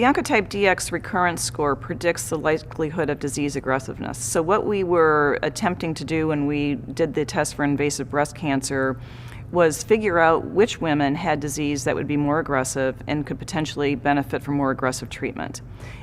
The Oncotype DX recurrence score predicts the likelihood of disease aggressiveness. So what we were attempting to do when we did the test for invasive breast cancer was figure out which women had disease that would be more aggressive and could potentially benefit from more aggressive treatment.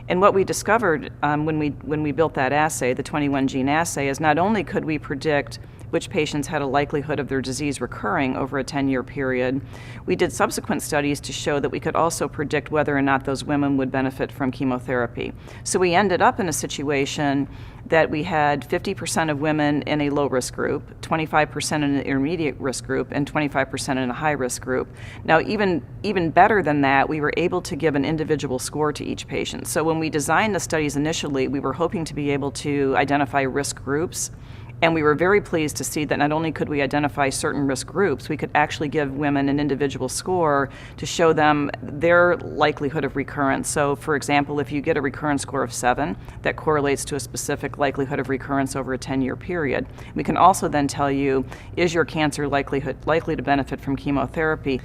And what we discovered when we built that assay, the 21 gene assay, is not only could we predict which patients had a likelihood of their disease recurring over a 10-year period, we did subsequent studies to show that we could also predict whether or not those women would benefit from chemotherapy. So we ended up in a situation that we had 50% of women in a low-risk group, 25% in an intermediate risk group, and 25% in a high-risk group. Now, even better than that, we were able to give an individual score to each patient. So when we designed the studies initially, we were hoping to be able to identify risk groups. And we were very pleased to see that not only could we identify certain risk groups, we could actually give women an individual score to show them their likelihood of recurrence. So, for example, if you get a recurrence score of 7, that correlates to a specific likelihood of recurrence over a 10-year period. We can also then tell you, is your cancer likely to benefit from chemotherapy?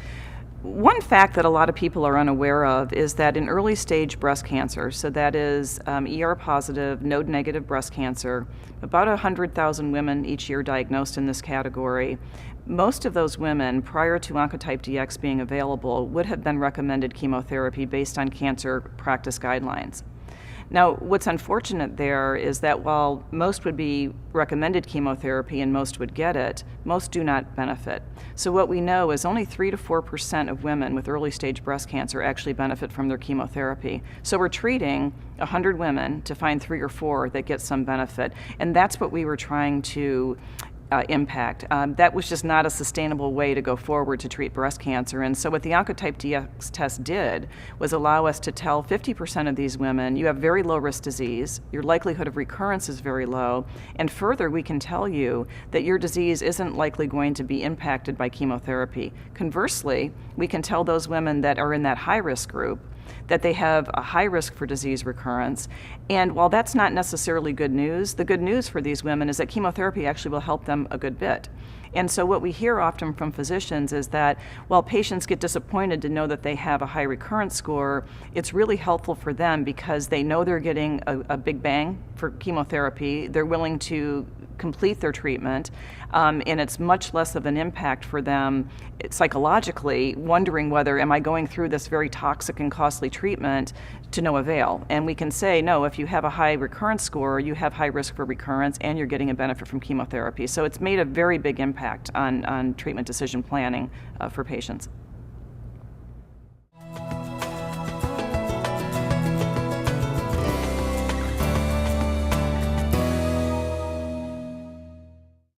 One fact that a lot of people are unaware of is that in early stage breast cancer, so that is ER positive, node negative breast cancer, about 100,000 women each year diagnosed in this category. Most of those women, prior to Oncotype DX being available, would have been recommended chemotherapy based on cancer practice guidelines. Now, what's unfortunate there is that while most would be recommended chemotherapy and most would get it, most do not benefit. So what we know is only 3 to 4% of women with early stage breast cancer actually benefit from their chemotherapy. So we're treating 100 women to find 3 or 4 that get some benefit. And that's what we were trying to impact. That was just not a sustainable way to go forward to treat breast cancer. And so what the Oncotype DX test did was allow us to tell 50% of these women, you have very low risk disease, your likelihood of recurrence is very low, and further we can tell you that your disease isn't likely going to be impacted by chemotherapy. Conversely, we can tell those women that are in that high risk group that they have a high risk for disease recurrence. And while that's not necessarily good news, the good news for these women is that chemotherapy actually will help them a good bit. And so what we hear often from physicians is that while patients get disappointed to know that they have a high recurrence score, it's really helpful for them because they know they're getting a big bang for chemotherapy. They're willing to complete their treatment, and it's much less of an impact for them psychologically, wondering whether, am I going through this very toxic and costly treatment to no avail? And we can say, no, if you have a high recurrence score, you have high risk for recurrence, and you're getting a benefit from chemotherapy. So it's made a very big impact on treatment decision planning for patients.